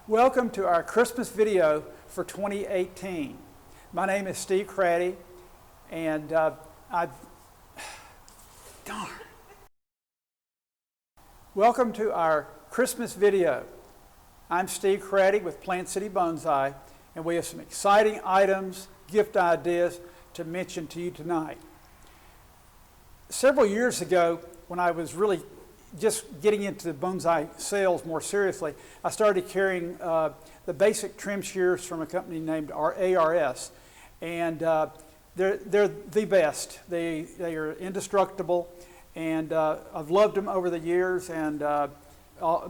Welcome to our Christmas video for 2018. My name is Steve Craddy, and Welcome to our Christmas video. I'm Steve Craddy with Plant City Bonsai, and we have some exciting items, gift ideas to mention to you tonight. Several years ago, when I was really just getting into bonsai sales more seriously, I started carrying the basic trim shears from a company named ARS, and they're the best. They are indestructible, and I've loved them over the years, and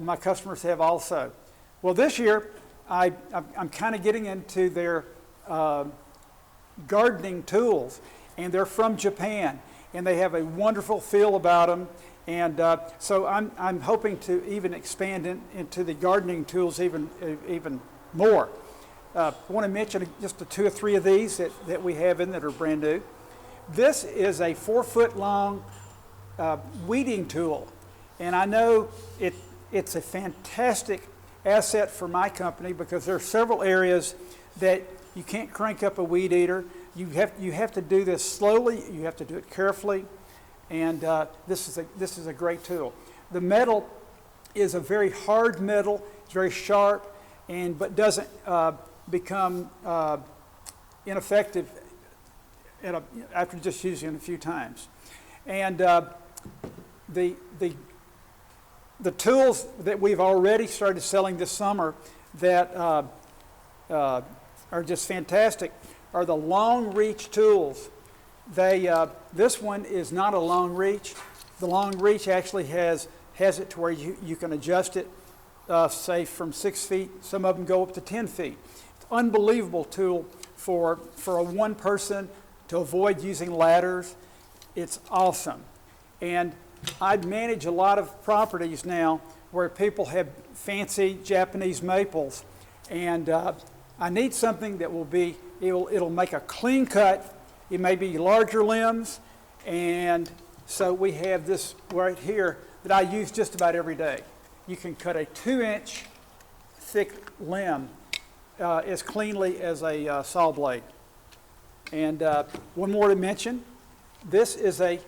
my customers have also. Well, this year I'm kind of getting into their gardening tools, and they're from Japan, and they have a wonderful feel about them. And so I'm hoping to even expand into the gardening tools even more. I want to mention just two or three of these that we have in that are brand new. This is a 4-foot long weeding tool, and I know it's a fantastic asset for my company because there are several areas that you can't crank up a weed eater. You have to do this slowly. You have to do it carefully. And this is a great tool. The metal is a very hard metal. It's very sharp, but doesn't become ineffective after just using it a few times. And the tools that we've already started selling this summer that are just fantastic are the long reach tools. This one is not a long reach. The long reach actually has it to where you can adjust it, say from 6 feet. Some of them go up to 10 feet. It's an unbelievable tool for a one person to avoid using ladders. It's awesome. And I manage a lot of properties now where people have fancy Japanese maples, and I need something that it'll make a clean cut. It may be larger limbs, and so we have this right here that I use just about every day. You can cut a 2-inch thick limb as cleanly as a saw blade. And one more to mention, this is a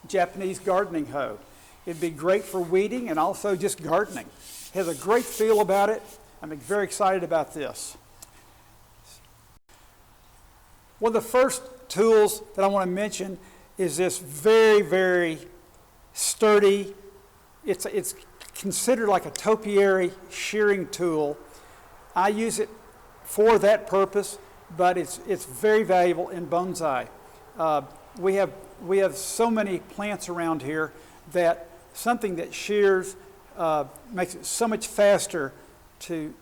Japanese gardening hoe. It'd be great for weeding and also just gardening. It has a great feel about it. I'm very excited about this. One of the first tools that I want to mention is this very, very sturdy, it's considered like a topiary shearing tool. I use it for that purpose, but it's very valuable in bonsai. We have so many plants around here that something that shears makes it so much faster to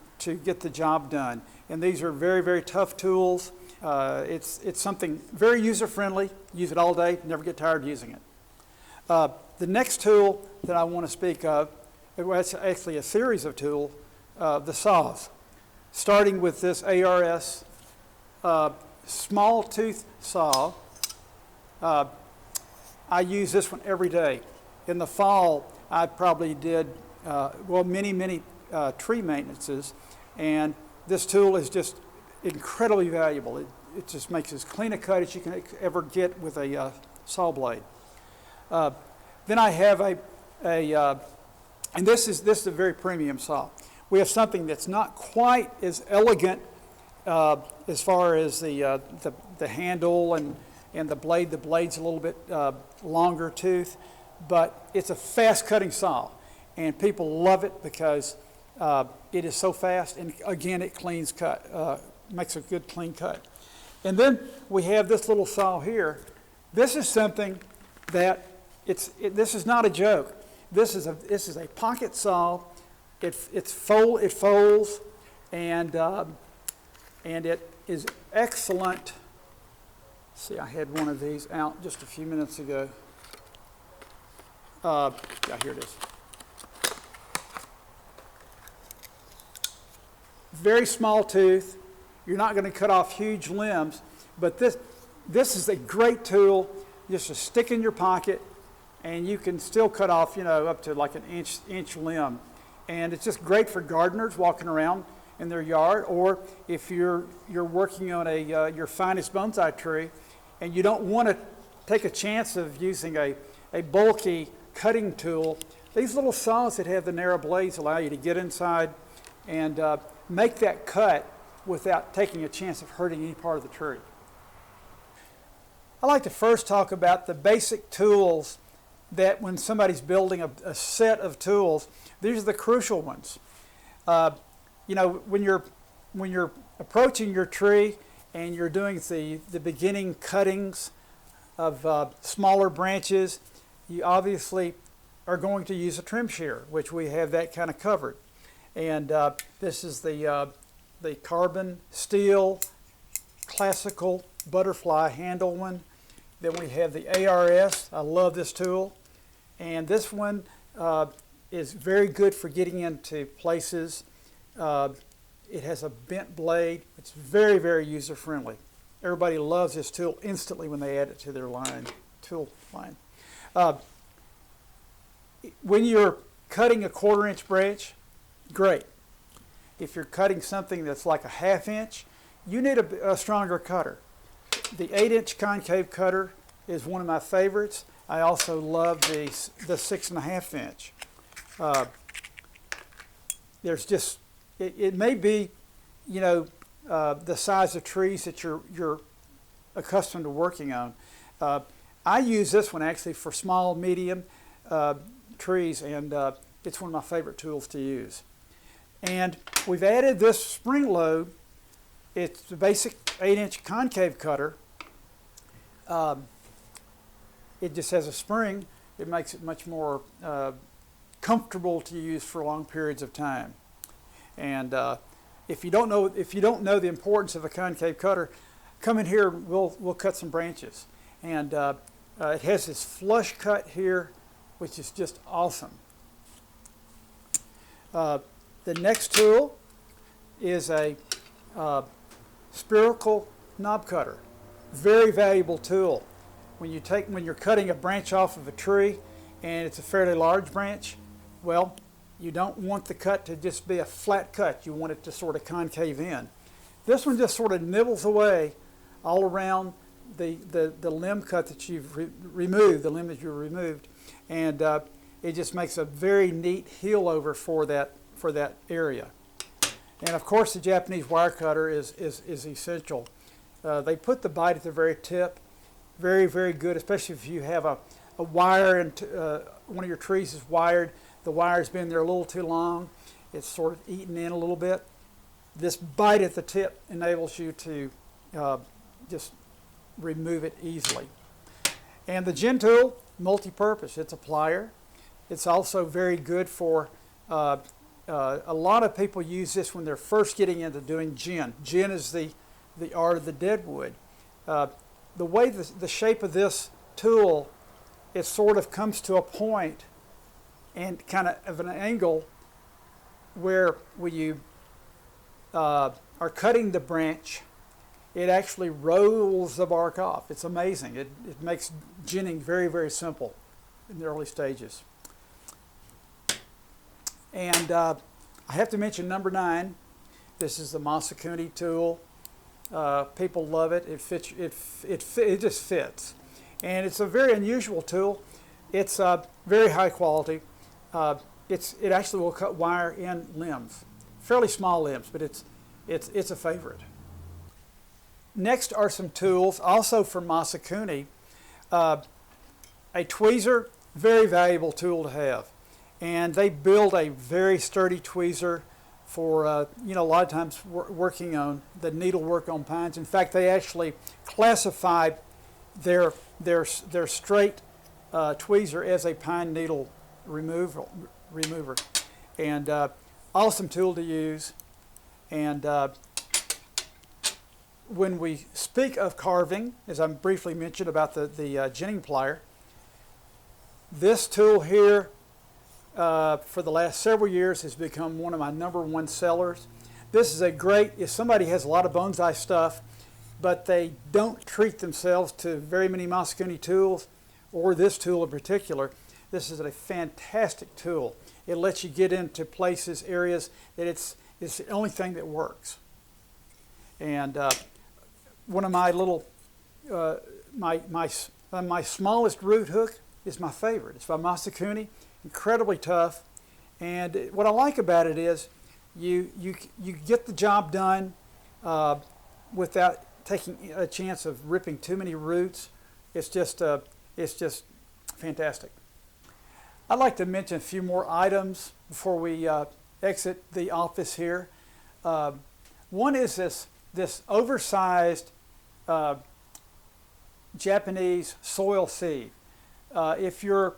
get the job done. And these are very, very tough tools. It's something very user-friendly. Use it all day, never get tired using it. The next tool that I want to speak of, it's actually a series of tools, the saws. Starting with this ARS small tooth saw. I use this one every day. In the fall, I probably did, many tree maintenances, and this tool is just incredibly valuable. It just makes as clean a cut as you can ever get with a saw blade. Then I have and this is a very premium saw. We have something that's not quite as elegant as far as the handle and the blade. The blade's a little bit longer tooth, but it's a fast cutting saw, and people love it because it is so fast, and again, it makes a good clean cut. And then we have this little saw here. This is something that this is not a joke. This is a pocket saw. It folds, and it is excellent. See, I had one of these out just a few minutes ago. Yeah, here it is. very small tooth. You're not going to cut off huge limbs, but this is a great tool just to stick in your pocket, and you can still cut off, you know, up to like an inch limb. And it's just great for gardeners walking around in their yard, or if you're working on your finest bonsai tree and you don't want to take a chance of using a bulky cutting tool, these little saws that have the narrow blades allow you to get inside and make that cut without taking a chance of hurting any part of the tree. I like to first talk about the basic tools that when somebody's building a set of tools, these are the crucial ones. You know, when you're approaching your tree and you're doing the beginning cuttings of smaller branches, you obviously are going to use a trim shear, which we have that kind of covered. And this is the carbon steel classical butterfly handle one. Then we have the ARS. I love this tool. And this one is very good for getting into places. It has a bent blade. It's very, very user-friendly. Everybody loves this tool instantly when they add it to their tool line. When you're cutting a 1/4 inch branch, great. If you're cutting something that's like a 1/2 inch, you need a stronger cutter. The 8-inch concave cutter is one of my favorites. I also love the 6.5 inch. There's just, it may be, you know, the size of trees that you're accustomed to working on. I use this one actually for small, medium trees, and it's one of my favorite tools to use. And we've added this spring load. It's the basic 8-inch concave cutter. It just has a spring. It makes it much more comfortable to use for long periods of time. And if you don't know the importance of a concave cutter, come in here. We'll cut some branches. And it has this flush cut here, which is just awesome. The next tool is a spherical knob cutter. Very valuable tool. When you're cutting a branch off of a tree and it's a fairly large branch, well, you don't want the cut to just be a flat cut. You want it to sort of concave in. This one just sort of nibbles away all around the limb cut that you've removed, the limb that you removed, and it just makes a very neat heel over for that area. And of course, the Japanese wire cutter is essential. They put the bite at the very tip. Very, very good, especially if you have a wire and one of your trees is wired. The wire's been there a little too long. It's sort of eaten in a little bit. This bite at the tip enables you to just remove it easily. And the gin tool, multi-purpose. It's a plier. It's also very good for, a lot of people use this when they're first getting into doing gin. Gin is the art of the deadwood. The way the shape of this tool, it sort of comes to a point and kind of an angle where when you are cutting the branch, it actually rolls the bark off. It's amazing. It makes ginning very, very simple in the early stages. And I have to mention number 9. This is the Masakuni tool. People love it. It just fits, and it's a very unusual tool. It's very high quality. It actually will cut wire in limbs, fairly small limbs, but it's a favorite. Next are some tools, also from Masakuni. A tweezer, very valuable tool to have, and they build a very sturdy tweezer for you know, a lot of times working on the needlework on pines. In fact, they actually classified their straight tweezer as a pine needle remover, and awesome tool to use. And when we speak of carving, as I briefly mentioned about the ginning plier, this tool here for the last several years has become one of my #1 sellers. This is a great, if somebody has a lot of bonsai stuff, but they don't treat themselves to very many Masakuni tools, or this tool in particular, this is a fantastic tool. It lets you get into places, areas that it's the only thing that works. And one of my little, my smallest root hook is my favorite. It's by Masakuni, incredibly tough. And what I like about it is you get the job done without taking a chance of ripping too many roots. It's just fantastic. I'd like to mention a few more items before we exit the office here. One is this oversized Japanese soil sieve. If you're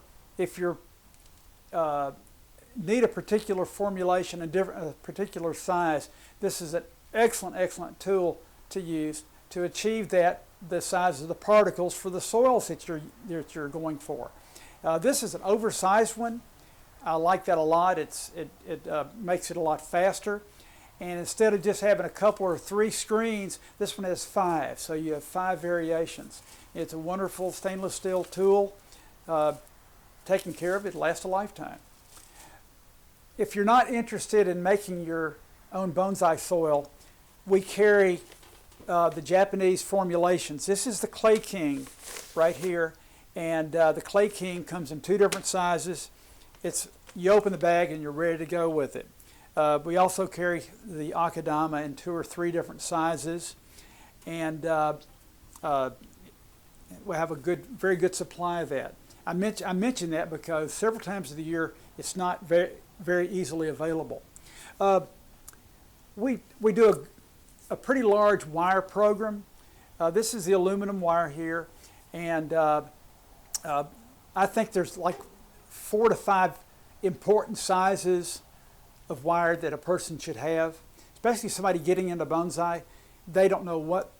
need a particular formulation, a particular size, this is an excellent tool to use to achieve the size of the particles for the soils that you're going for. This is an oversized one. I like that a lot. It makes it a lot faster. And instead of just having a couple or 3 screens, this one has 5. So you have 5 variations. It's a wonderful stainless steel tool. Taking care of it lasts a lifetime. If you're not interested in making your own bonsai soil, we carry the Japanese formulations. This is the Clay King right here, and the Clay King comes in 2 different sizes. You open the bag and you're ready to go with it. We also carry the Akadama in 2 or 3 different sizes, and we have a very good supply of that. I mention that because several times of the year it's not very easily available. We do a pretty large wire program. This is the aluminum wire here, and I think there's like 4 to 5 important sizes of wire that a person should have, especially somebody getting into bonsai. They don't know what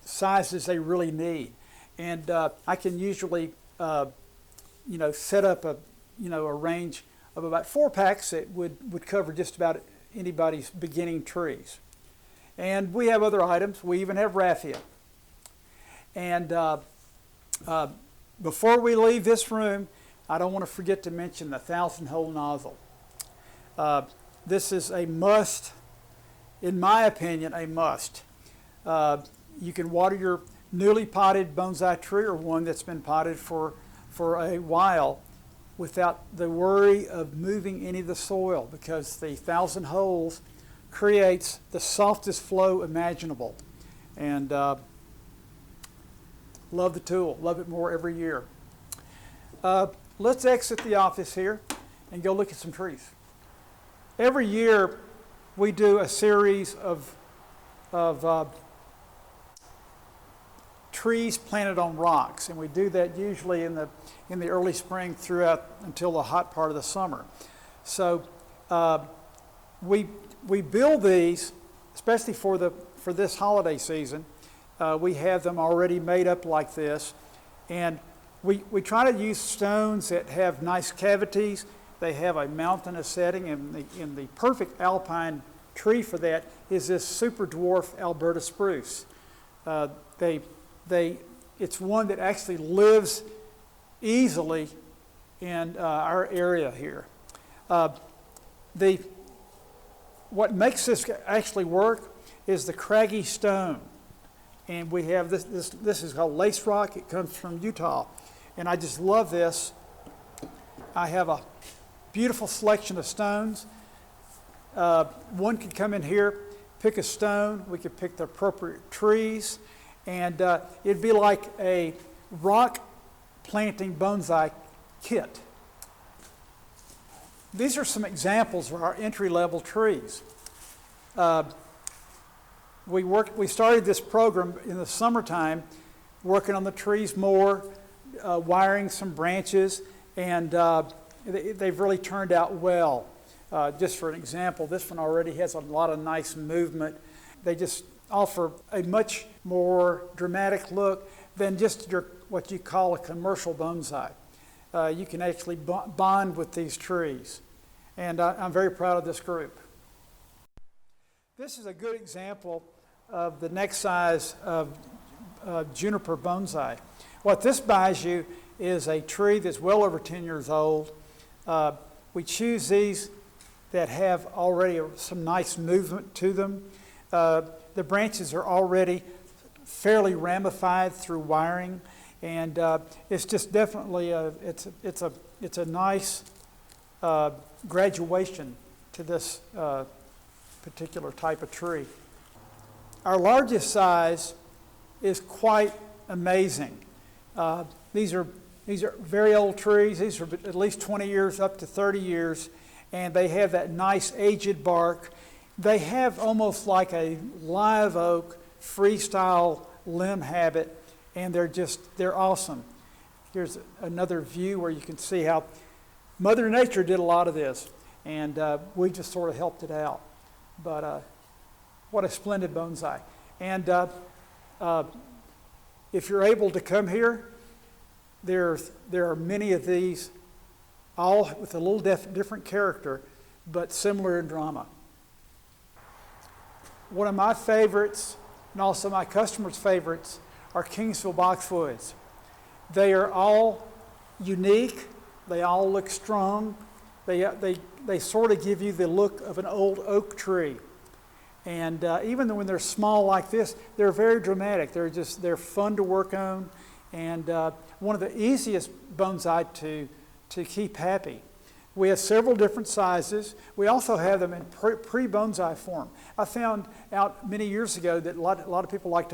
sizes they really need, and I can usually set up a range of about 4 packs that would cover just about anybody's beginning trees. And we have other items. We even have raffia. And before we leave this room, I don't want to forget to mention the 1,000-hole nozzle. This is a must, in my opinion, a must. You can water your newly potted bonsai tree or one that's been potted for a while without the worry of moving any of the soil, because the 1,000 holes creates the softest flow imaginable. And love the tool, love it more every year. Let's exit the office here and go look at some trees. Every year we do a series of trees planted on rocks, and we do that usually in the early spring throughout until the hot part of the summer. So we build these, especially for this holiday season. We have them already made up like this, and we try to use stones that have nice cavities. They have a mountainous setting, and the perfect alpine tree for that is this super dwarf Alberta spruce. It's one that actually lives easily in our area here. What makes this actually work is the craggy stone. And we have this is called lace rock. It comes from Utah. And I just love this. I have a beautiful selection of stones. One could come in here, pick a stone. We could pick the appropriate trees. And it'd be like a rock planting bonsai kit. These are some examples of our entry-level trees. We started this program in the summertime, working on the trees more, wiring some branches, and they've really turned out well. Just for an example, this one already has a lot of nice movement. They just offer a much more dramatic look than just what you call a commercial bonsai. You can actually bond with these trees. And I'm very proud of this group. This is a good example of the next size of Juniper bonsai. What this buys you is a tree that's well over 10 years old. We choose these that have already some nice movement to them. The branches are already fairly ramified through wiring, and it's just definitely it's a nice graduation to this particular type of tree. Our largest size is quite amazing. These are very old trees. These are at least 20 years up to 30 years, and they have that nice aged bark. They have almost like a live oak freestyle limb habit, and they're awesome. Here's another view where you can see how Mother Nature did a lot of this, and we just sort of helped it out. But what a splendid bonsai. And if you're able to come here, there are many of these, all with a little different character, but similar in drama. One of my favorites, and also my customers' favorites, are Kingsville boxwoods. They are all unique. They all look strong. They sort of give you the look of an old oak tree. And even when they're small like this, they're very dramatic. They're fun to work on, and one of the easiest bonsai to keep happy. We have several different sizes. We also have them in pre-bonsai form. I found out many years ago that a lot of people like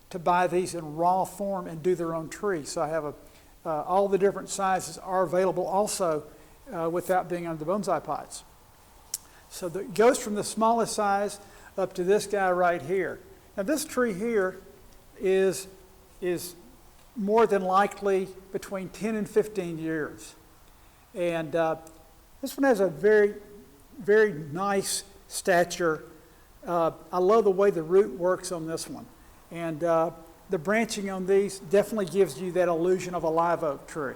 to buy these in raw form and do their own tree. So I have all the different sizes are available also without being on the bonsai pots. So it goes from the smallest size up to this guy right here. Now this tree here is more than likely between 10 and 15 years. And this one has a very, very nice stature. I love the way the root works on this one. And the branching on these definitely gives you that illusion of a live oak tree.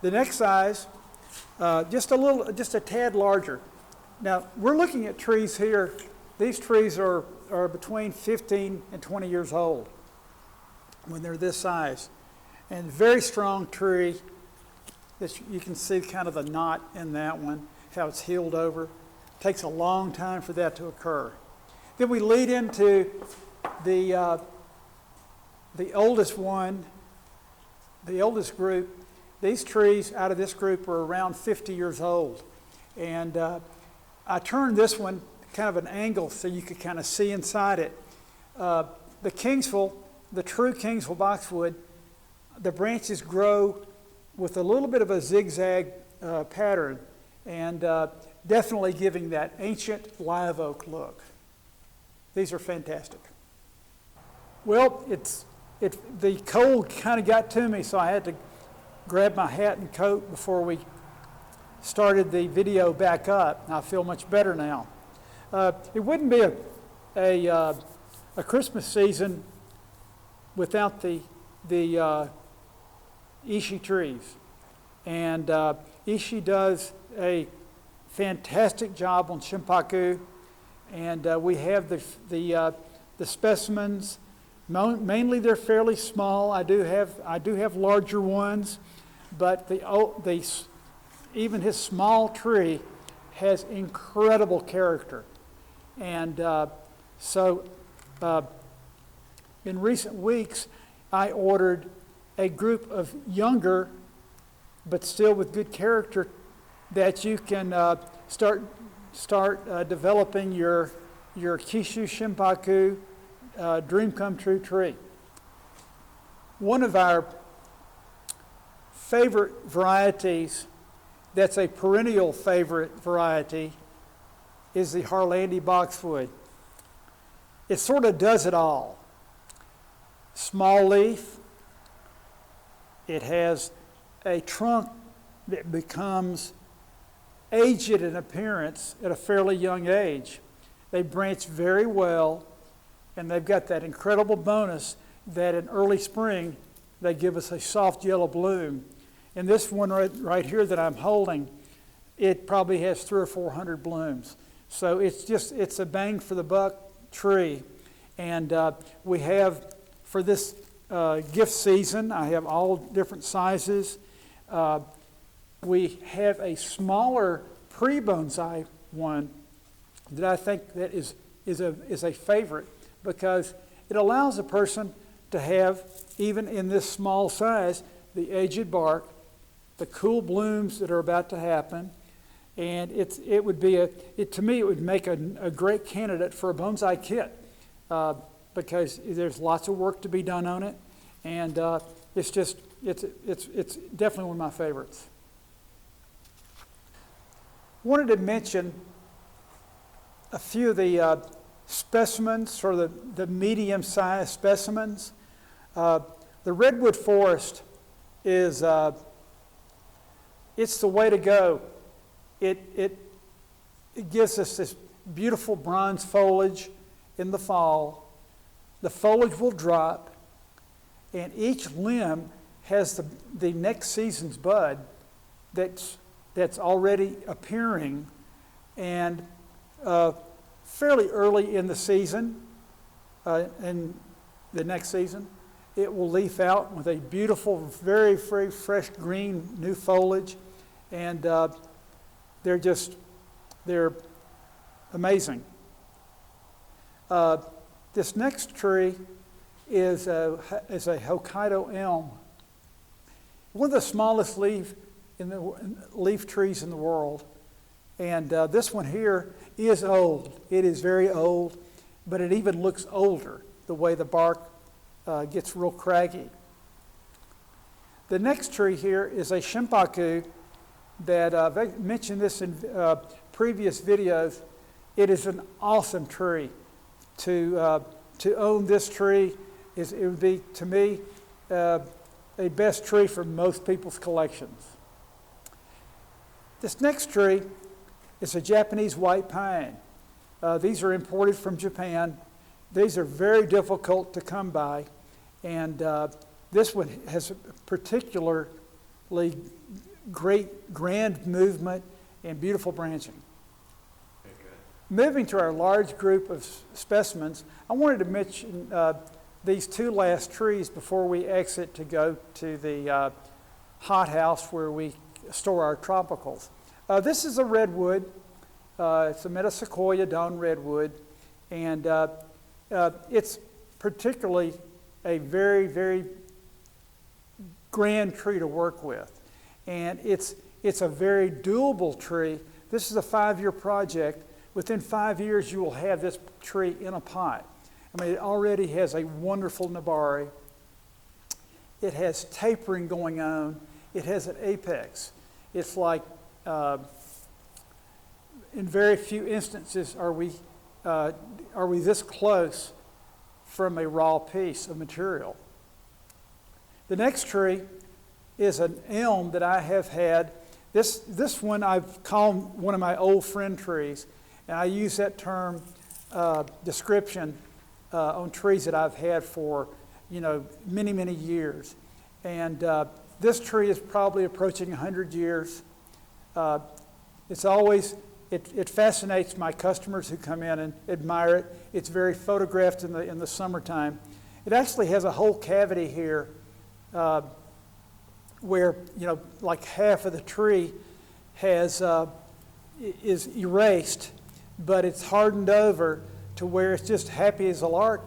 The next size, just a tad larger. Now we're looking at trees here. These trees are between 15 and 20 years old when they're this size. And very strong tree. You can see kind of the knot in that one, how it's healed over. Takes a long time for that to occur. Then we lead into the oldest one, the oldest group. These trees out of this group are around 50 years old. And I turned this one kind of an angle so you could kind of see inside it. The true Kingsville boxwood, the branches grow with a little bit of a zigzag pattern, and definitely giving that ancient live oak look. These are fantastic. Well, the cold kind of got to me, so I had to grab my hat and coat before we started the video back up. I feel much better now. It wouldn't be a Christmas season without the Ishii trees. And Ishii does a fantastic job on Shimpaku, and we have the specimens. Mainly they're fairly small. I do have larger ones, but even his small tree has incredible character. And so in recent weeks, I ordered a group of younger, but still with good character, that you can start developing your Kishu Shimpaku dream come true tree. One of our favorite varieties that's a perennial favorite variety is the Harlandi boxwood. It sort of does it all. Small leaf. It has a trunk that becomes aged in appearance at a fairly young age. They branch very well, and they've got that incredible bonus that in early spring they give us a soft yellow bloom. And this one right here that I'm holding, it probably has 300 or 400 blooms. So it's a bang for the buck tree. And we have, for this gift season, I have all different sizes. We have a smaller pre-bonsai one that I think that is a favorite, because it allows a person to have, even in this small size, the aged bark, the cool blooms that are about to happen, and to me it would make a great candidate for a bonsai kit, because there's lots of work to be done on it, and it's definitely one of my favorites. Wanted to mention a few of the specimens, or the medium-sized specimens. The redwood forest is it's the way to go. It gives us this beautiful bronze foliage in the fall. The foliage will drop, and each limb has the next season's bud that's already appearing, and fairly early in the season, in the next season, it will leaf out with a beautiful, very, very fresh green new foliage, and they're amazing. This next tree is a Hokkaido elm, one of the smallest leaf trees in the world. And this one here is old. It is very old, but it even looks older, the way the bark gets real craggy. The next tree here is a Shimpaku that I've mentioned this in previous videos. It is an awesome tree. To own this tree it would be, to me, a best tree for most people's collections. This next tree is a Japanese white pine. These are imported from Japan. These are very difficult to come by, and this one has a particularly great grand movement and beautiful branching. Okay. Moving to our large group of specimens, I wanted to mention these two last trees before we exit to go to the hothouse where we store our tropicals. This is a redwood. It's a metasequoia dawn redwood, and it's particularly a very, very grand tree to work with. And it's a very doable tree. This is a 5-year project. Within 5 years, you will have this tree in a pot. I mean, it already has a wonderful nabari. It has tapering going on. It has an apex. It's like, in very few instances are we this close from a raw piece of material. The next tree is an elm that I have had. This one I've called one of my old friend trees, and I use that term description on trees that I've had for many, many years. And this tree is probably approaching 100 years. It fascinates my customers who come in and admire it. It's very photographed in the summertime. It actually has a whole cavity here where like half of the tree is erased, but it's hardened over to where it's just happy as a lark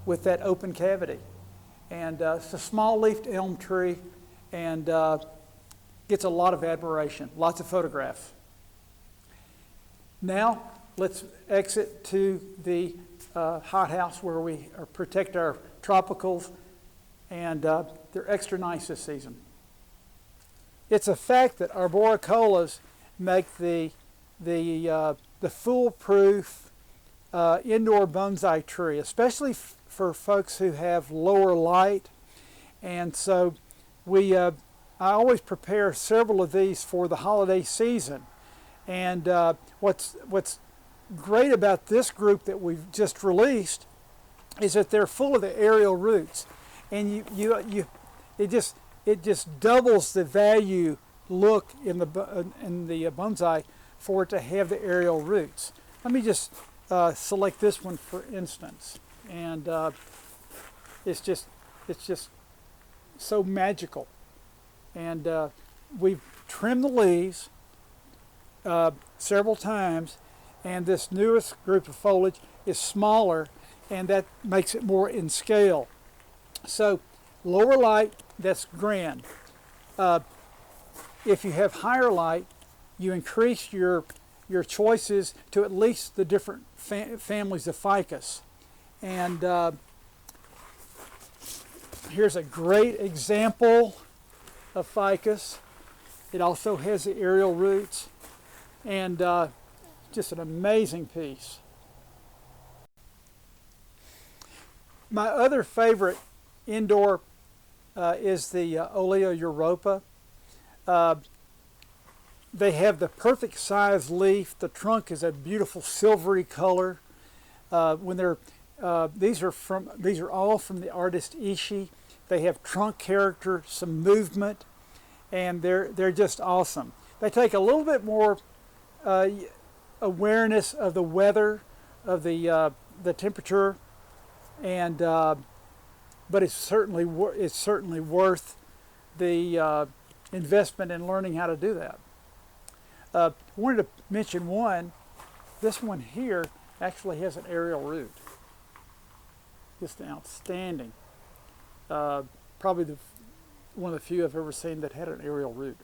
with that open cavity. And it's a small-leafed elm tree, and gets a lot of admiration, lots of photographs. Now, let's exit to the hothouse where we protect our tropicals, and they're extra nice this season. It's a fact that arboricolas make the foolproof indoor bonsai tree, especially for folks who have lower light. And so I always prepare several of these for the holiday season. And what's great about this group that we've just released is that they're full of the aerial roots, and it just doubles the value look in the bonsai for it to have the aerial roots. Let me just select this one for instance, and it's just so magical. And we've trimmed the leaves several times, and this newest group of foliage is smaller, and that makes it more in scale. So lower light, that's grand. If you have higher light, you increase your choices to at least the different families of ficus. And here's a great example of ficus. It also has the aerial roots, and just an amazing piece. My other favorite indoor is the Olea Europa. They have the perfect size leaf. The trunk is a beautiful silvery color. When they're these are all from the artist Ishii. They have trunk character, some movement, and they're just awesome. They take a little bit more awareness of the weather, of the temperature, and but it's certainly worth the investment in learning how to do that. I wanted to mention one. This one here actually has an aerial root. Just outstanding. Probably one of the few I've ever seen that had an aerial root.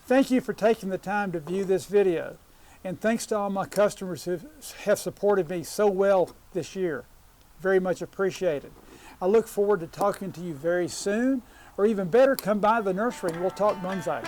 Thank you for taking the time to view this video, and thanks to all my customers who have supported me so well this year. Very much appreciated. I look forward to talking to you very soon, or even better, come by the nursery and we'll talk bonsai.